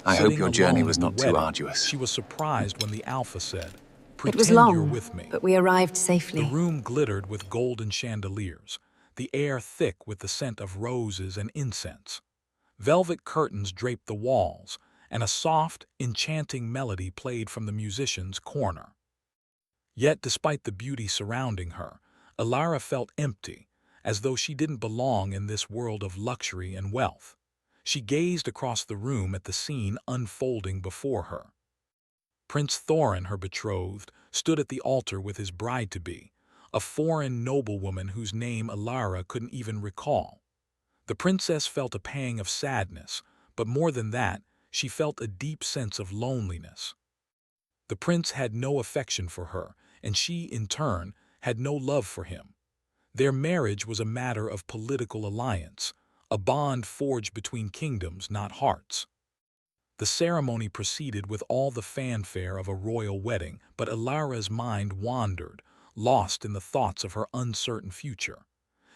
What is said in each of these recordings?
I hope Sitting your journey alone was at the not too wedding, arduous. she was surprised when the alpha said, It was "Pretend you're long, with me." but we arrived The safely. room glittered with golden chandeliers, the air thick with the scent of roses and incense. Velvet curtains draped the walls, and a soft, enchanting melody played from the musician's corner. Yet, despite the beauty surrounding her, Alara felt empty, as though she didn't belong in this world of luxury and wealth. She gazed across the room at the scene unfolding before her. Prince Thorin, her betrothed, stood at the altar with his bride-to-be, a foreign noblewoman whose name Alara couldn't even recall. The princess felt a pang of sadness, but more than that, she felt a deep sense of loneliness. The prince had no affection for her, and she, in turn, had no love for him. Their marriage was a matter of political alliance, a bond forged between kingdoms, not hearts. The ceremony proceeded with all the fanfare of a royal wedding, but Alara's mind wandered, lost in the thoughts of her uncertain future.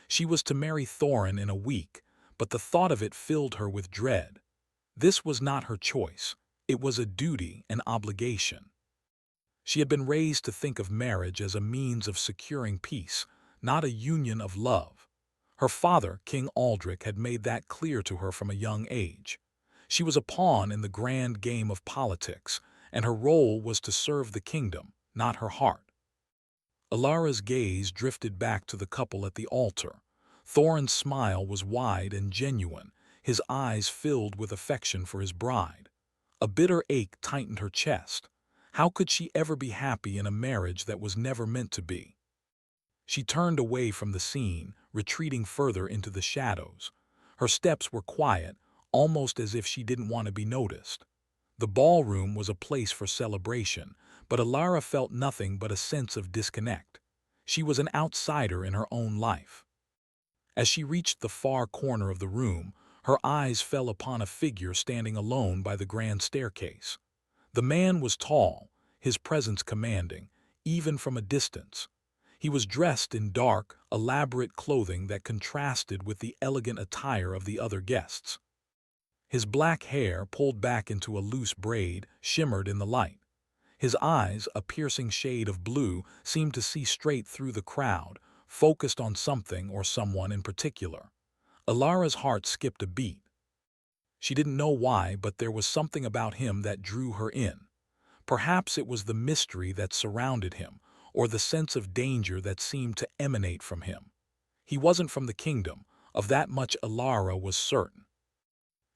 She was to marry Thorin in a week, but the thought of it filled her with dread. This was not her choice. It was a duty, an obligation. She had been raised to think of marriage as a means of securing peace, not a union of love. Her father, King Aldrich, had made that clear to her from a young age. She was a pawn in the grand game of politics, and her role was to serve the kingdom, not her heart. Alara's gaze drifted back to the couple at the altar. Thorin's smile was wide and genuine, his eyes filled with affection for his bride. A bitter ache tightened her chest. How could she ever be happy in a marriage that was never meant to be? She turned away from the scene, retreating further into the shadows. Her steps were quiet, almost as if she didn't want to be noticed. The ballroom was a place for celebration, but Alara felt nothing but a sense of disconnect. She was an outsider in her own life. As she reached the far corner of the room, her eyes fell upon a figure standing alone by the grand staircase. The man was tall, his presence commanding, even from a distance. He was dressed in dark, elaborate clothing that contrasted with the elegant attire of the other guests. His black hair, pulled back into a loose braid, shimmered in the light. His eyes, a piercing shade of blue, seemed to see straight through the crowd, focused on something or someone in particular. Alara's heart skipped a beat. She didn't know why, but there was something about him that drew her in. Perhaps it was the mystery that surrounded him, or the sense of danger that seemed to emanate from him. He wasn't from the kingdom, of that much Alara was certain.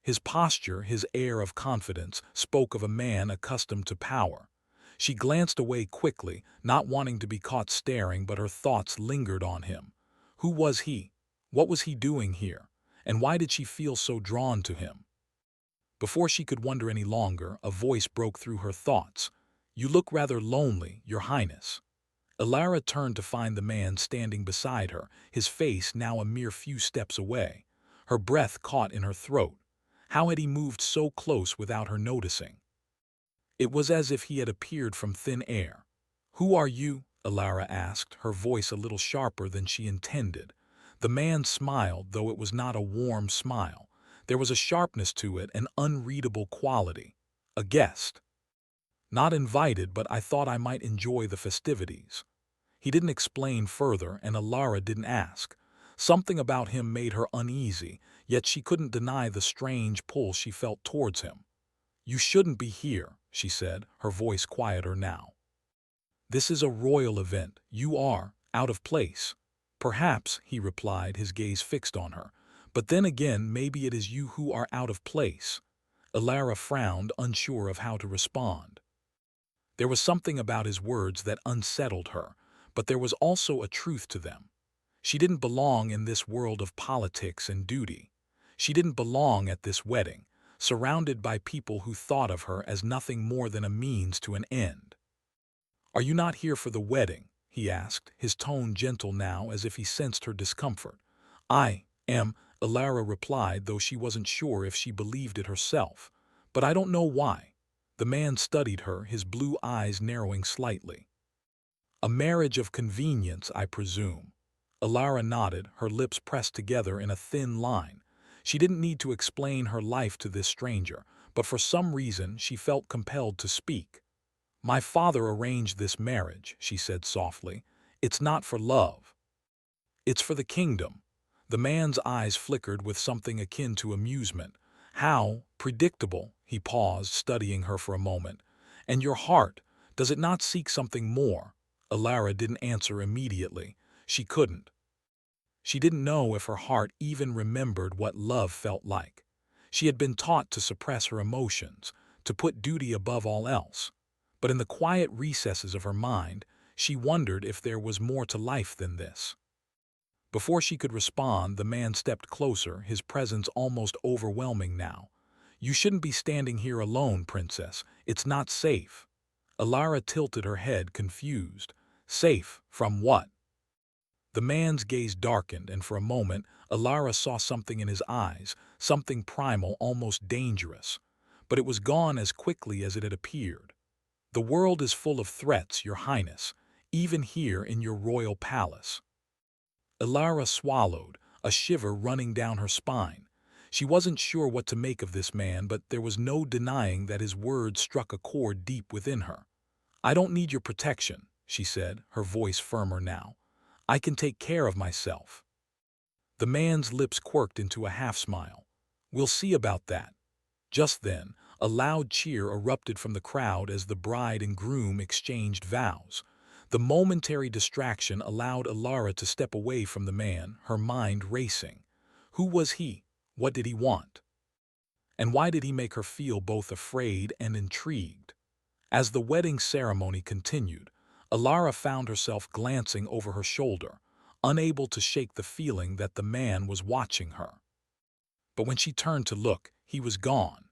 His posture, his air of confidence, spoke of a man accustomed to power. She glanced away quickly, not wanting to be caught staring, but her thoughts lingered on him. Who was he? What was he doing here? And why did she feel so drawn to him? Before she could wonder any longer, a voice broke through her thoughts. "You look rather lonely, Your Highness." Alara turned to find the man standing beside her, his face now a mere few steps away. Her breath caught in her throat. How had he moved so close without her noticing? It was as if he had appeared from thin air. "Who are you?" Alara asked, her voice a little sharper than she intended. The man smiled, though it was not a warm smile. There was a sharpness to it, an unreadable quality. "A guest. Not invited, but I thought I might enjoy the festivities." He didn't explain further, and Alara didn't ask. Something about him made her uneasy, yet she couldn't deny the strange pull she felt towards him. "You shouldn't be here," she said, her voice quieter now. "This is a royal event. You are out of place." "Perhaps," he replied, his gaze fixed on her. "But then again, maybe it is you who are out of place." Alara frowned, unsure of how to respond. There was something about his words that unsettled her, but there was also a truth to them. She didn't belong in this world of politics and duty. She didn't belong at this wedding, surrounded by people who thought of her as nothing more than a means to an end. "Are you not here for the wedding?" he asked, his tone gentle now, as if he sensed her discomfort. "I am," Alara replied, though she wasn't sure if she believed it herself. "But I don't know why." The man studied her, his blue eyes narrowing slightly. "A marriage of convenience, I presume." Alara nodded, her lips pressed together in a thin line. She didn't need to explain her life to this stranger, but for some reason she felt compelled to speak. "My father arranged this marriage," she said softly. "It's not for love. It's for the kingdom." The man's eyes flickered with something akin to amusement. "How predictable," he paused, studying her for a moment. "And your heart, does it not seek something more?" Alara didn't answer immediately. She couldn't. She didn't know if her heart even remembered what love felt like. She had been taught to suppress her emotions, to put duty above all else. But in the quiet recesses of her mind, she wondered if there was more to life than this. Before she could respond, the man stepped closer, his presence almost overwhelming now. "You shouldn't be standing here alone, Princess. It's not safe." Alara tilted her head, confused. "Safe from what?" The man's gaze darkened, and for a moment, Alara saw something in his eyes, something primal, almost dangerous. But it was gone as quickly as it had appeared. "The world is full of threats, Your Highness, even here in your royal palace." Alara swallowed, a shiver running down her spine. She wasn't sure what to make of this man, but there was no denying that his words struck a chord deep within her. "I don't need your protection," she said, her voice firmer now. "I can take care of myself." The man's lips quirked into a half-smile. "We'll see about that." Just then, a loud cheer erupted from the crowd as the bride and groom exchanged vows. The momentary distraction allowed Alara to step away from the man, her mind racing. Who was he? What did he want? And why did he make her feel both afraid and intrigued? As the wedding ceremony continued, Alara found herself glancing over her shoulder, unable to shake the feeling that the man was watching her. But when she turned to look, he was gone.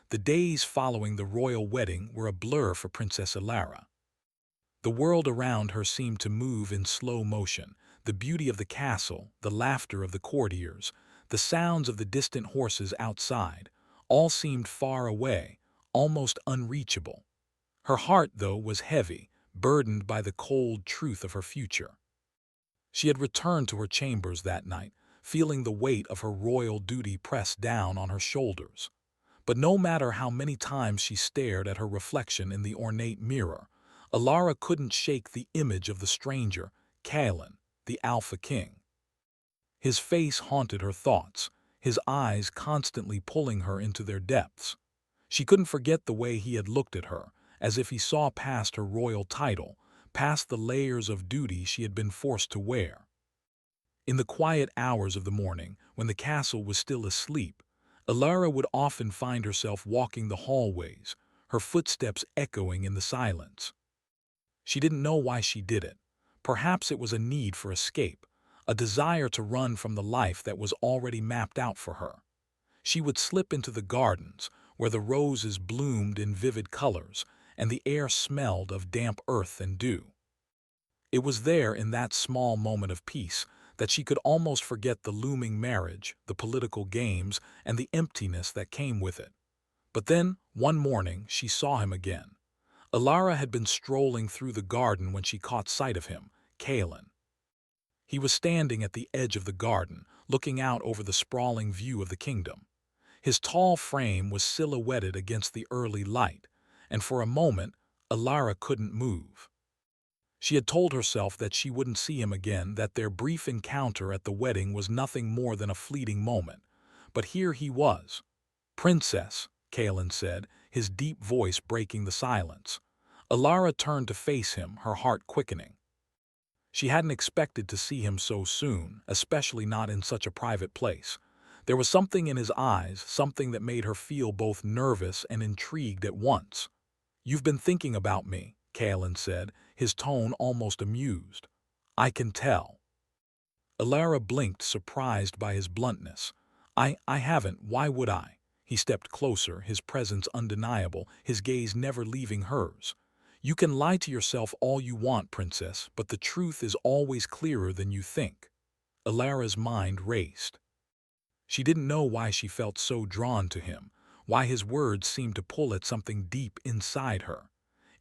The days following the royal wedding were a blur for Princess Alara. The world around her seemed to move in slow motion. The beauty of the castle, the laughter of the courtiers, the sounds of the distant horses outside, all seemed far away, almost unreachable. Her heart, though, was heavy, burdened by the cold truth of her future. She had returned to her chambers that night, feeling the weight of her royal duty pressed down on her shoulders. But no matter how many times she stared at her reflection in the ornate mirror, Alara couldn't shake the image of the stranger, Kalen, the Alpha King. His face haunted her thoughts, his eyes constantly pulling her into their depths. She couldn't forget the way he had looked at her, as if he saw past her royal title, past the layers of duty she had been forced to wear. In the quiet hours of the morning, when the castle was still asleep, Alara would often find herself walking the hallways, her footsteps echoing in the silence. She didn't know why she did it. Perhaps it was a need for escape, a desire to run from the life that was already mapped out for her. She would slip into the gardens, where the roses bloomed in vivid colors, and the air smelled of damp earth and dew. It was there, in that small moment of peace, that she could almost forget the looming marriage, the political games, and the emptiness that came with it. But then, one morning, she saw him again. Alara had been strolling through the garden when she caught sight of him, Kalen. He was standing at the edge of the garden, looking out over the sprawling view of the kingdom. His tall frame was silhouetted against the early light, and for a moment, Alara couldn't move. She had told herself that she wouldn't see him again, that their brief encounter at the wedding was nothing more than a fleeting moment. But here he was. "Princess," Kalen said, his deep voice breaking the silence. Alara turned to face him, her heart quickening. She hadn't expected to see him so soon, especially not in such a private place. There was something in his eyes, something that made her feel both nervous and intrigued at once. "You've been thinking about me," Kalen said, his tone almost amused. "I can tell." Alara blinked, surprised by his bluntness. I haven't. Why would I?" He stepped closer, his presence undeniable, his gaze never leaving hers. "You can lie to yourself all you want, Princess, but the truth is always clearer than you think." Alara's mind raced. She didn't know why she felt so drawn to him, why his words seemed to pull at something deep inside her.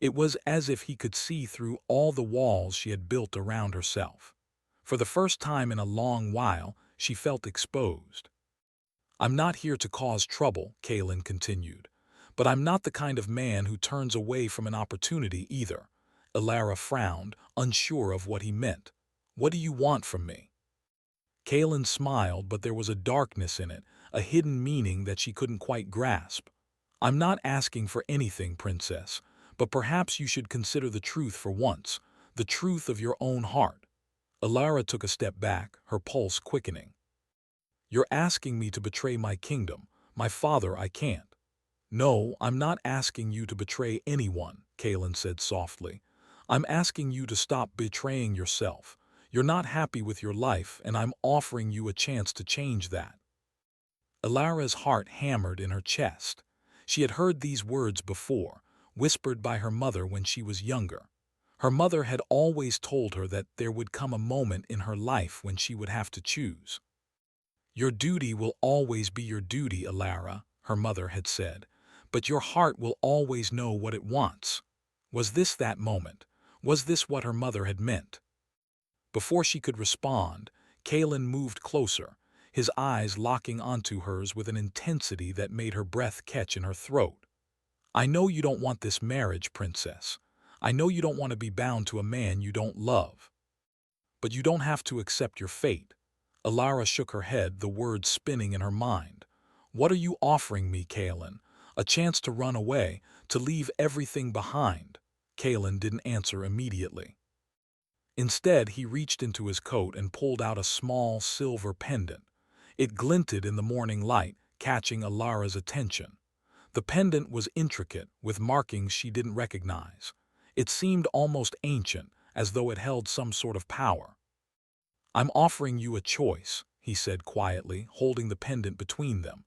It was as if he could see through all the walls she had built around herself. For the first time in a long while, she felt exposed. "I'm not here to cause trouble," Kalen continued. But I'm not the kind of man who turns away from an opportunity either. Alara frowned, unsure of what he meant. What do you want from me? Kaelin smiled, but there was a darkness in it, a hidden meaning that she couldn't quite grasp. I'm not asking for anything, princess, but perhaps you should consider the truth for once, the truth of your own heart. Alara took a step back, her pulse quickening. You're asking me to betray my kingdom. My father, I can't. No, I'm not asking you to betray anyone, Kaelin said softly. I'm asking you to stop betraying yourself. You're not happy with your life, and I'm offering you a chance to change that. Alara's heart hammered in her chest. She had heard these words before, whispered by her mother when she was younger. Her mother had always told her that there would come a moment in her life when she would have to choose. Your duty will always be your duty, Alara, her mother had said, but your heart will always know what it wants. Was this that moment? Was this what her mother had meant? Before she could respond, Kaelin moved closer, his eyes locking onto hers with an intensity that made her breath catch in her throat. I know you don't want this marriage, princess. I know you don't want to be bound to a man you don't love. But you don't have to accept your fate. Alara shook her head, the words spinning in her mind. What are you offering me, Kaelin? A chance to run away, to leave everything behind? Kaelin didn't answer immediately. Instead, he reached into his coat and pulled out a small silver pendant. It glinted in the morning light, catching Alara's attention. The pendant was intricate, with markings she didn't recognize. It seemed almost ancient, as though it held some sort of power. I'm offering you a choice, he said quietly, holding the pendant between them.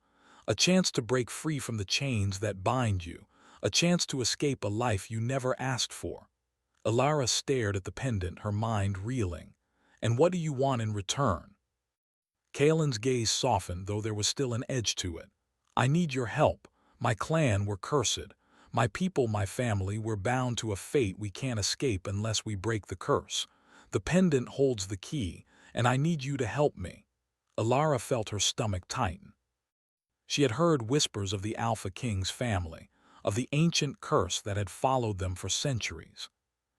A chance to break free from the chains that bind you, a chance to escape a life you never asked for. Alara stared at the pendant, her mind reeling. And what do you want in return? Kaelin's gaze softened, though there was still an edge to it. I need your help. My clan were cursed. My people, my family, were bound to a fate we can't escape unless we break the curse. The pendant holds the key, and I need you to help me. Alara felt her stomach tighten. She had heard whispers of the Alpha King's family, of the ancient curse that had followed them for centuries.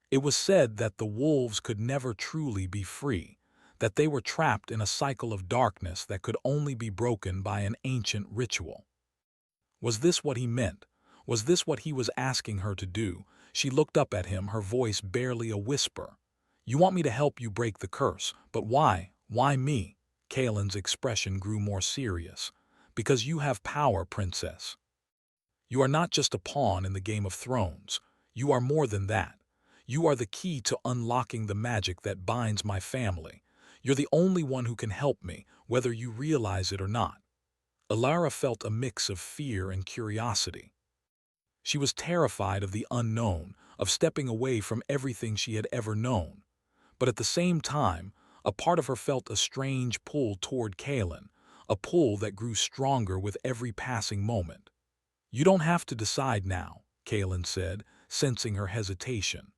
It was said that the wolves could never truly be free, that they were trapped in a cycle of darkness that could only be broken by an ancient ritual. Was this what he meant? Was this what he was asking her to do? She looked up at him, her voice barely a whisper. You want me to help you break the curse, but why? Why me? Kaelin's expression grew more serious. Because you have power, princess. You are not just a pawn in the Game of Thrones. You are more than that. You are the key to unlocking the magic that binds my family. You're the only one who can help me, whether you realize it or not. Alara felt a mix of fear and curiosity. She was terrified of the unknown, of stepping away from everything she had ever known. But at the same time, a part of her felt a strange pull toward Kaelin, a pull that grew stronger with every passing moment. You don't have to decide now, Kaelin said, sensing her hesitation.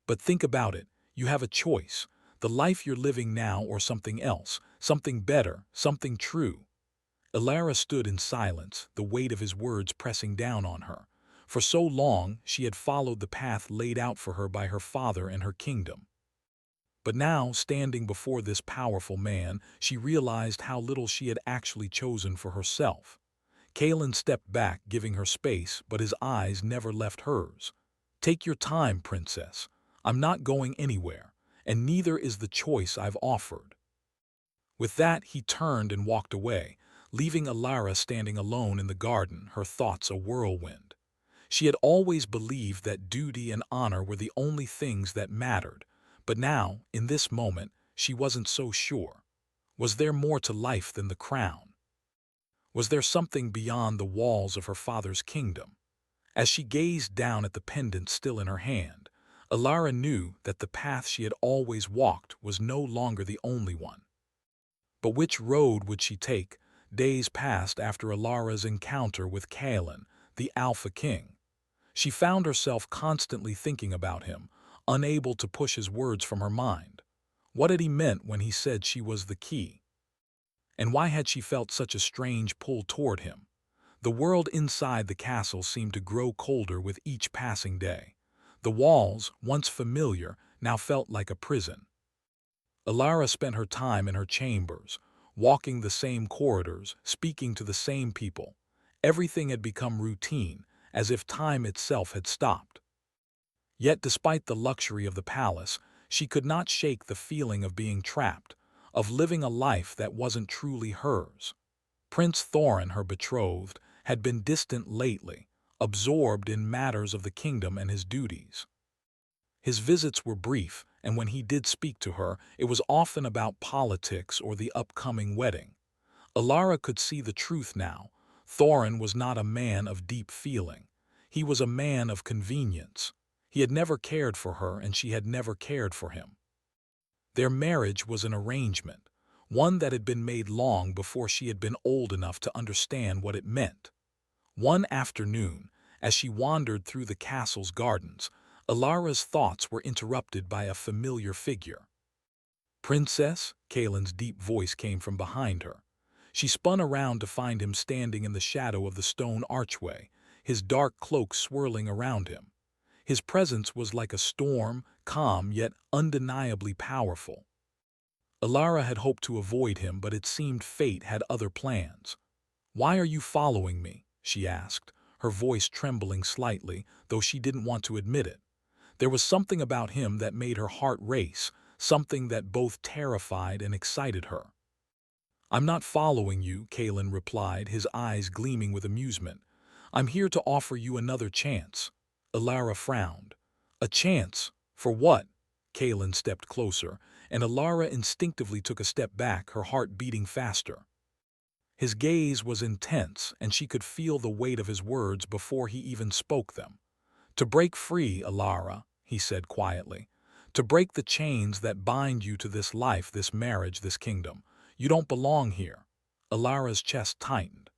But think about it, you have a choice, the life you're living now or something else, something better, something true. Alara stood in silence, the weight of his words pressing down on her. For so long, she had followed the path laid out for her by her father and her kingdom. But now, standing before this powerful man, she realized how little she had actually chosen for herself. Kaelin stepped back, giving her space, but his eyes never left hers. Take your time, princess. I'm not going anywhere, and neither is the choice I've offered. With that, he turned and walked away, leaving Alara standing alone in the garden, her thoughts a whirlwind. She had always believed that duty and honor were the only things that mattered, but now, in this moment, she wasn't so sure. Was there more to life than the crown? Was there something beyond the walls of her father's kingdom? As she gazed down at the pendant still in her hand, Alara knew that the path she had always walked was no longer the only one. But which road would she take? Days passed after Alara's encounter with Kaelin, the Alpha King. She found herself constantly thinking about him, unable to push his words from her mind. What had he meant when he said she was the key? And why had she felt such a strange pull toward him? The world inside the castle seemed to grow colder with each passing day. The walls, once familiar, now felt like a prison. Alara spent her time in her chambers, walking the same corridors, speaking to the same people. Everything had become routine, as if time itself had stopped. Yet despite the luxury of the palace, she could not shake the feeling of being trapped, of living a life that wasn't truly hers. Prince Thorin, her betrothed, had been distant lately, absorbed in matters of the kingdom and his duties. His visits were brief, and when he did speak to her, it was often about politics or the upcoming wedding. Alara could see the truth now. Thorin was not a man of deep feeling. He was a man of convenience. He had never cared for her, and she had never cared for him. Their marriage was an arrangement, one that had been made long before she had been old enough to understand what it meant. One afternoon, as she wandered through the castle's gardens, Alara's thoughts were interrupted by a familiar figure. "Princess?" Kaelin's deep voice came from behind her. She spun around to find him standing in the shadow of the stone archway, his dark cloak swirling around him. His presence was like a storm, calm yet undeniably powerful. Alara had hoped to avoid him, but it seemed fate had other plans. "Why are you following me?" she asked, her voice trembling slightly, though she didn't want to admit it. There was something about him that made her heart race, something that both terrified and excited her. "I'm not following you," Kaelin replied, his eyes gleaming with amusement. "I'm here to offer you another chance." Alara frowned. "A chance? For what?" Kaelin stepped closer, and Alara instinctively took a step back, her heart beating faster. His gaze was intense, and she could feel the weight of his words before he even spoke them. "To break free, Alara," he said quietly. "To break the chains that bind you to this life, this marriage, this kingdom. You don't belong here." Alara's chest tightened.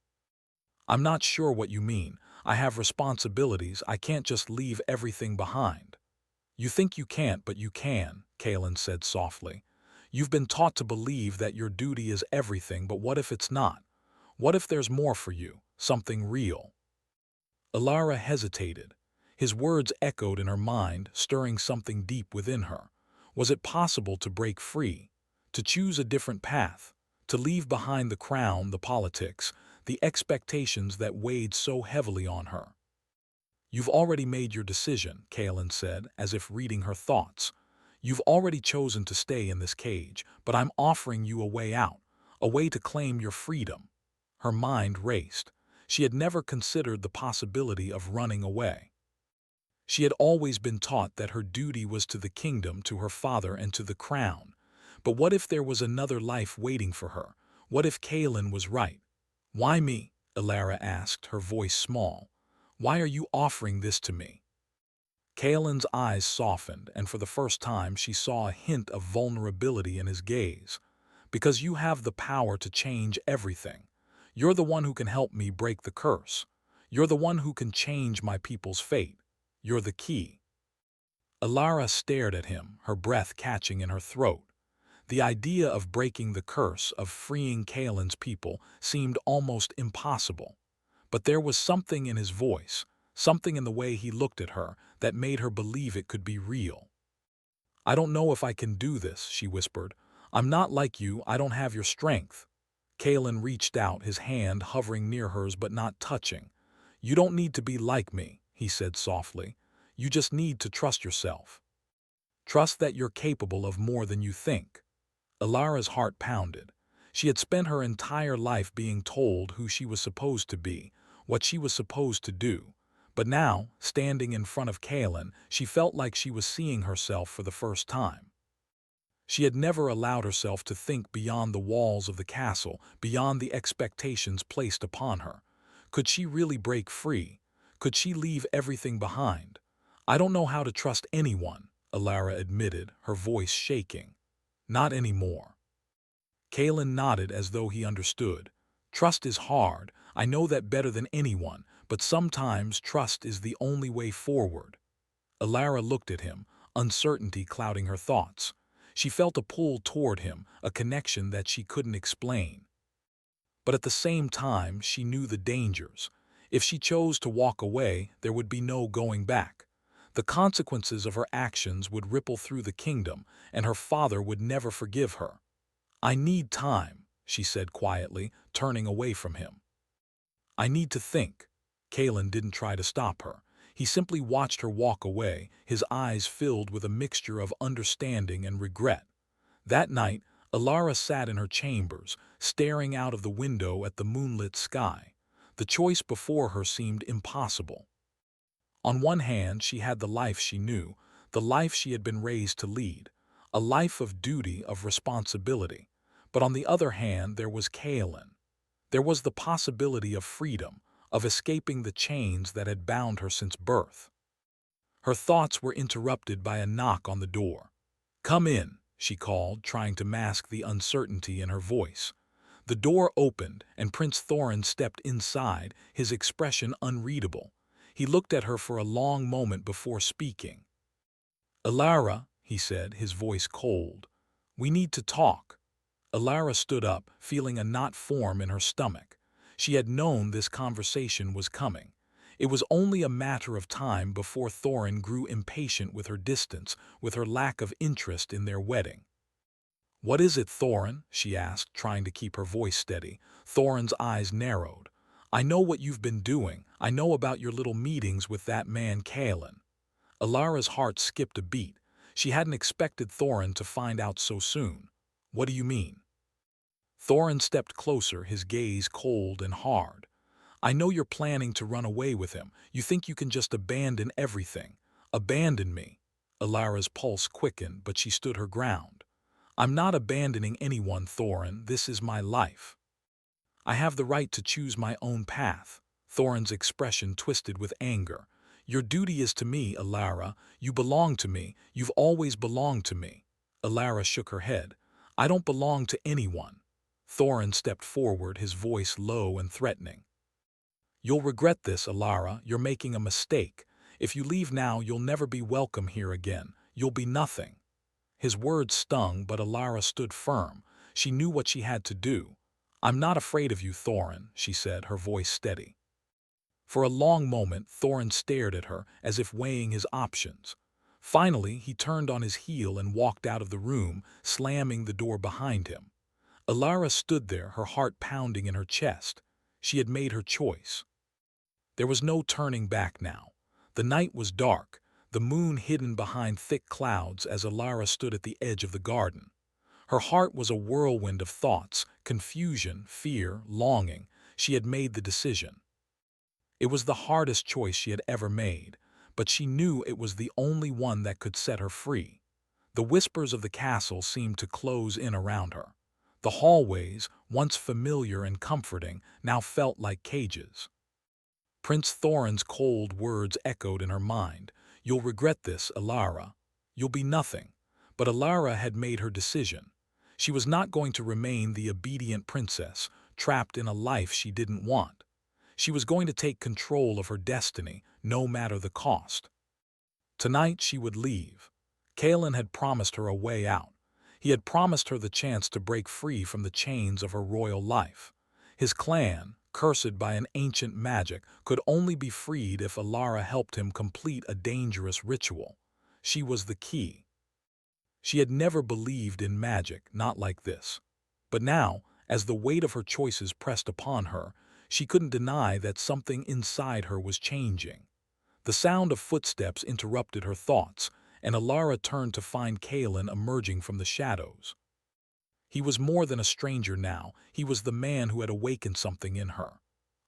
"I'm not sure what you mean. I have responsibilities. I can't just leave everything behind." "You think you can't, but you can," Kaelin said softly. "You've been taught to believe that your duty is everything, but what if it's not? What if there's more for you, something real?" Alara hesitated. His words echoed in her mind, stirring something deep within her. Was it possible to break free, to choose a different path, to leave behind the crown, the politics, the expectations that weighed so heavily on her? "You've already made your decision," Kaelin said, as if reading her thoughts. "You've already chosen to stay in this cage, but I'm offering you a way out, a way to claim your freedom." Her mind raced. She had never considered the possibility of running away. She had always been taught that her duty was to the kingdom, to her father, and to the crown. But what if there was another life waiting for her? What if Kaelin was right? "Why me?" Alara asked, her voice small. "Why are you offering this to me?" Kaelin's eyes softened, and for the first time she saw a hint of vulnerability in his gaze. "Because you have the power to change everything. You're the one who can help me break the curse. You're the one who can change my people's fate. You're the key." Alara stared at him, her breath catching in her throat. The idea of breaking the curse, of freeing Kaelin's people, seemed almost impossible. But there was something in his voice, something in the way he looked at her, that made her believe it could be real. "I don't know if I can do this," she whispered. "I'm not like you, I don't have your strength." Kaelin reached out, his hand hovering near hers but not touching. "You don't need to be like me," he said softly. "You just need to trust yourself. Trust that you're capable of more than you think." Alara's heart pounded. She had spent her entire life being told who she was supposed to be, what she was supposed to do. But now, standing in front of Kaelin, she felt like she was seeing herself for the first time. She had never allowed herself to think beyond the walls of the castle, beyond the expectations placed upon her. Could she really break free? Could she leave everything behind? "I don't know how to trust anyone," Alara admitted, her voice shaking. "Not anymore." Kaelin nodded as though he understood. "Trust is hard, I know that better than anyone, but sometimes trust is the only way forward." Alara looked at him, uncertainty clouding her thoughts. She felt a pull toward him, a connection that she couldn't explain. But at the same time, she knew the dangers. If she chose to walk away, there would be no going back. The consequences of her actions would ripple through the kingdom, and her father would never forgive her. "I need time," she said quietly, turning away from him. "I need to think." Kalen didn't try to stop her. He simply watched her walk away, his eyes filled with a mixture of understanding and regret. That night, Alara sat in her chambers, staring out of the window at the moonlit sky. The choice before her seemed impossible. On one hand, she had the life she knew, the life she had been raised to lead, a life of duty, of responsibility. But on the other hand, there was Kaelin. There was the possibility of freedom, of escaping the chains that had bound her since birth. Her thoughts were interrupted by a knock on the door. "Come in," she called, trying to mask the uncertainty in her voice. The door opened, and Prince Thorin stepped inside, his expression unreadable. He looked at her for a long moment before speaking. "Alara," he said, his voice cold, "we need to talk." Alara stood up, feeling a knot form in her stomach. She had known this conversation was coming. It was only a matter of time before Thorin grew impatient with her distance, with her lack of interest in their wedding. "What is it, Thorin?" she asked, trying to keep her voice steady. Thorin's eyes narrowed. "I know what you've been doing. I know about your little meetings with that man Kaelin." Alara's heart skipped a beat. She hadn't expected Thorin to find out so soon. "What do you mean?" Thorin stepped closer, his gaze cold and hard. "I know you're planning to run away with him. You think you can just abandon everything. Abandon me." Alara's pulse quickened, but she stood her ground. "I'm not abandoning anyone, Thorin. This is my life. I have the right to choose my own path." Thorin's expression twisted with anger. "Your duty is to me, Alara. You belong to me. You've always belonged to me." Alara shook her head. "I don't belong to anyone." Thorin stepped forward, his voice low and threatening. "You'll regret this, Alara. You're making a mistake. If you leave now, you'll never be welcome here again. You'll be nothing." His words stung, but Alara stood firm. She knew what she had to do. "I'm not afraid of you, Thorin," she said, her voice steady. For a long moment, Thorin stared at her, as if weighing his options. Finally, he turned on his heel and walked out of the room, slamming the door behind him. Alara stood there, her heart pounding in her chest. She had made her choice. There was no turning back now. The night was dark, the moon hidden behind thick clouds as Alara stood at the edge of the garden. Her heart was a whirlwind of thoughts, confusion, fear, longing. She had made the decision. It was the hardest choice she had ever made, but she knew it was the only one that could set her free. The whispers of the castle seemed to close in around her. The hallways, once familiar and comforting, now felt like cages. Prince Thorin's cold words echoed in her mind. "You'll regret this, Alara. You'll be nothing." But Alara had made her decision. She was not going to remain the obedient princess, trapped in a life she didn't want. She was going to take control of her destiny, no matter the cost. Tonight she would leave. Kaelin had promised her a way out. He had promised her the chance to break free from the chains of her royal life. His clan, cursed by an ancient magic, could only be freed if Alara helped him complete a dangerous ritual. She was the key. She had never believed in magic, not like this. But now, as the weight of her choices pressed upon her, she couldn't deny that something inside her was changing. The sound of footsteps interrupted her thoughts, and Alara turned to find Kaelin emerging from the shadows. He was more than a stranger now. He was the man who had awakened something in her.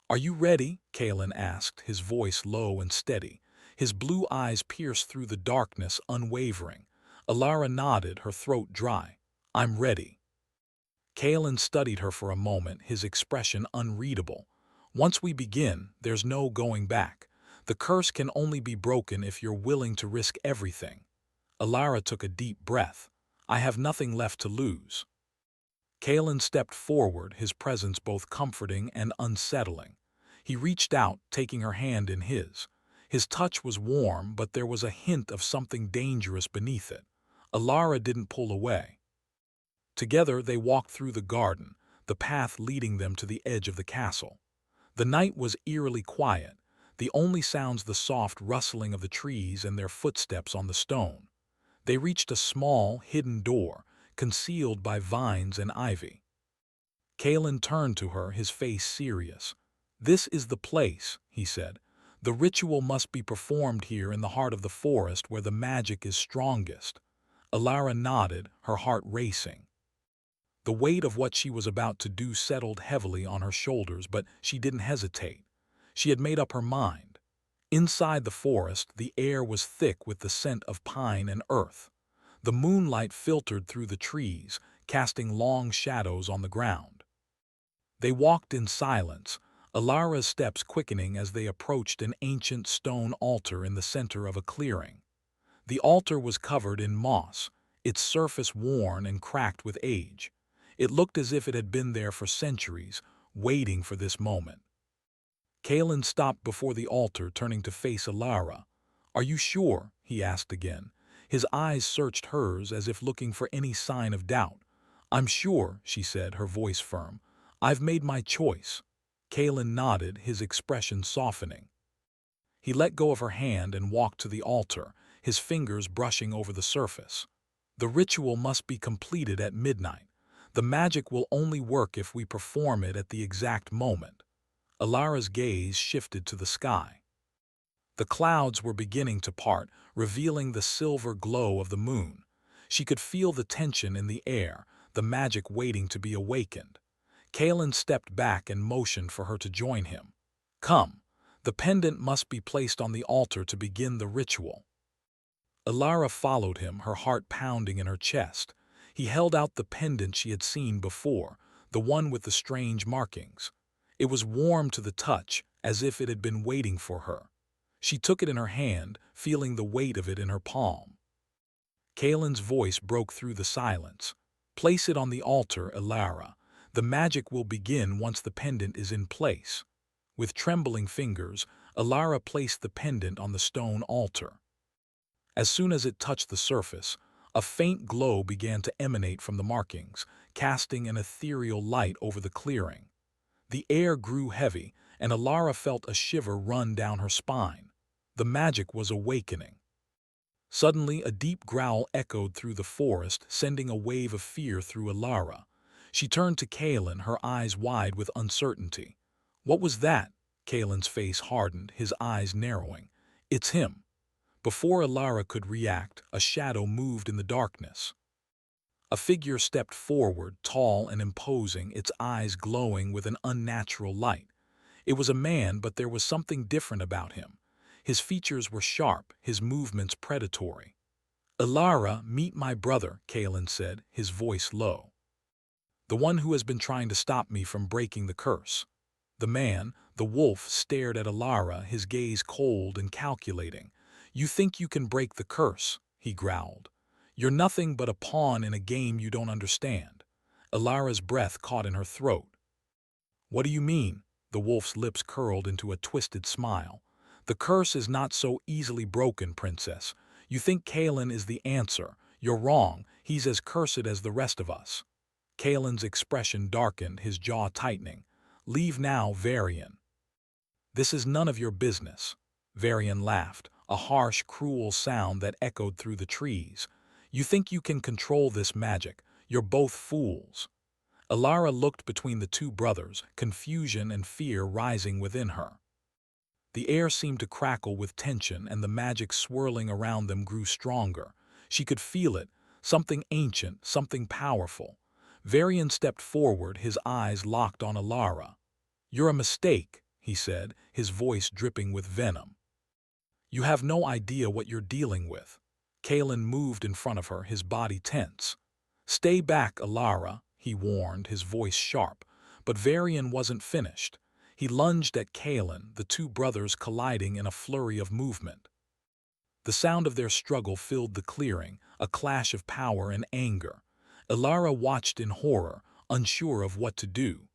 "Are you ready?" Kaelin asked, his voice low and steady. His blue eyes pierced through the darkness, unwavering. Alara nodded, her throat dry. "I'm ready." Kaelin studied her for a moment, his expression unreadable. "Once we begin, there's no going back. The curse can only be broken if you're willing to risk everything." Alara took a deep breath. "I have nothing left to lose." Kaelin stepped forward, his presence both comforting and unsettling. He reached out, taking her hand in his. His touch was warm, but there was a hint of something dangerous beneath it. Alara didn't pull away. Together they walked through the garden. the path leading them to the edge of the castle. The night was eerily quiet, the only sounds the soft rustling of the trees and their footsteps on the stone. They reached a small, hidden door, concealed by vines and ivy. Kalen turned to her, his face serious. "This is the place," he said. "The ritual must be performed here in the heart of the forest where the magic is strongest." Alara nodded, her heart racing. The weight of what she was about to do settled heavily on her shoulders, but she didn't hesitate. She had made up her mind. Inside the forest, the air was thick with the scent of pine and earth. The moonlight filtered through the trees, casting long shadows on the ground. They walked in silence, Alara's steps quickening as they approached an ancient stone altar in the center of a clearing. The altar was covered in moss, its surface worn and cracked with age. It looked as if it had been there for centuries, waiting for this moment. Kalen stopped before the altar, turning to face Alara. "Are you sure?" he asked again. His eyes searched hers as if looking for any sign of doubt. "I'm sure," she said, her voice firm. "I've made my choice." Kalen nodded, his expression softening. He let go of her hand and walked to the altar, his fingers brushing over the surface. "The ritual must be completed at midnight. The magic will only work if we perform it at the exact moment." Alara's gaze shifted to the sky. The clouds were beginning to part, revealing the silver glow of the moon. She could feel the tension in the air, the magic waiting to be awakened. Kalen stepped back and motioned for her to join him. "Come, the pendant must be placed on the altar to begin the ritual." Alara followed him, her heart pounding in her chest. He held out the pendant she had seen before, the one with the strange markings. It was warm to the touch, as if it had been waiting for her. She took it in her hand, feeling the weight of it in her palm. Kalen's voice broke through the silence. "Place it on the altar, Alara. The magic will begin once the pendant is in place." With trembling fingers, Alara placed the pendant on the stone altar. As soon as it touched the surface, a faint glow began to emanate from the markings, casting an ethereal light over the clearing. The air grew heavy, and Alara felt a shiver run down her spine. The magic was awakening. Suddenly, a deep growl echoed through the forest, sending a wave of fear through Alara. She turned to Kalen, her eyes wide with uncertainty. "What was that?" Kalen's face hardened, his eyes narrowing. "It's him." Before Alara could react, a shadow moved in the darkness. A figure stepped forward, tall and imposing, its eyes glowing with an unnatural light. It was a man, but there was something different about him. His features were sharp, his movements predatory. "Alara, meet my brother," Kalen said, his voice low. "The one who has been trying to stop me from breaking the curse." The man, the wolf, stared at Alara, his gaze cold and calculating. "You think you can break the curse?" he growled. "You're nothing but a pawn in a game you don't understand." Alara's breath caught in her throat. "What do you mean?" The wolf's lips curled into a twisted smile. "The curse is not so easily broken, princess. You think Kalen is the answer. You're wrong. He's as cursed as the rest of us." Kalen's expression darkened, his jaw tightening. "Leave now, Varian." "This is none of your business." Varian laughed, a harsh, cruel sound that echoed through the trees. "You think you can control this magic. You're both fools." Alara looked between the two brothers, confusion and fear rising within her. The air seemed to crackle with tension, and the magic swirling around them grew stronger. She could feel it, something ancient, something powerful. Varian stepped forward, his eyes locked on Alara. "You're a mistake," he said, his voice dripping with venom. "You have no idea what you're dealing with." Kalen moved in front of her, his body tense. "Stay back, Alara," he warned, his voice sharp. But Varian wasn't finished. He lunged at Kalen, the two brothers colliding in a flurry of movement. The sound of their struggle filled the clearing, a clash of power and anger. Alara watched in horror, unsure of what to do.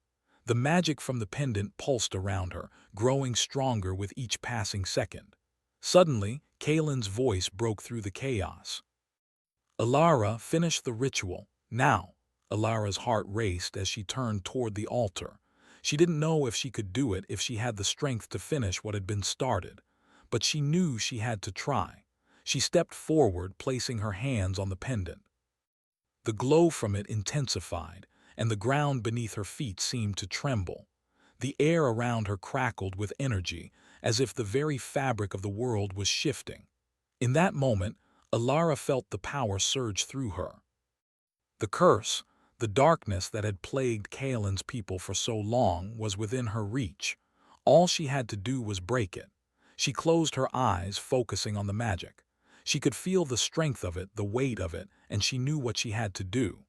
The magic from the pendant pulsed around her, growing stronger with each passing second. Suddenly, Kalen's voice broke through the chaos. "Alara, finish the ritual, now." Alara's heart raced as she turned toward the altar. She didn't know if she could do it, if she had the strength to finish what had been started, but she knew she had to try. She stepped forward, placing her hands on the pendant. The glow from it intensified, and the ground beneath her feet seemed to tremble. The air around her crackled with energy, as if the very fabric of the world was shifting. In that moment, Alara felt the power surge through her. The curse, the darkness that had plagued Kaelin's people for so long, was within her reach. All she had to do was break it. She closed her eyes, focusing on the magic. She could feel the strength of it, the weight of it, and she knew what she had to do.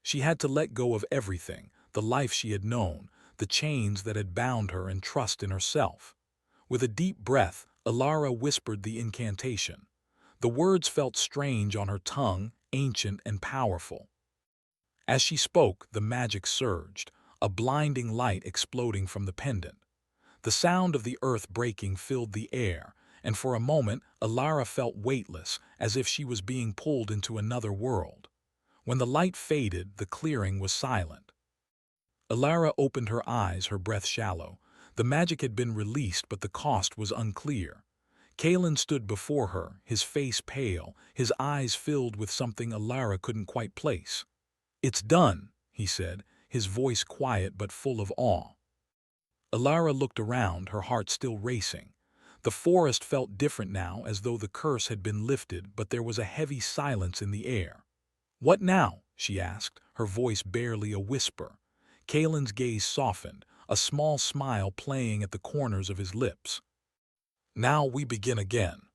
She had to let go of everything, the life she had known, the chains that had bound her, and trust in herself. With a deep breath, Alara whispered the incantation. The words felt strange on her tongue, ancient and powerful. As she spoke, the magic surged, a blinding light exploding from the pendant. The sound of the earth breaking filled the air, and for a moment Alara felt weightless, as if she was being pulled into another world. When the light faded, the clearing was silent. Alara opened her eyes, her breath shallow. The magic had been released, but the cost was unclear. Kaelin stood before her, his face pale, his eyes filled with something Alara couldn't quite place. "It's done," he said, his voice quiet but full of awe. Alara looked around, her heart still racing. The forest felt different now, as though the curse had been lifted, but there was a heavy silence in the air. "What now?" she asked, her voice barely a whisper. Kaelin's gaze softened, a small smile playing at the corners of his lips. "Now we begin again."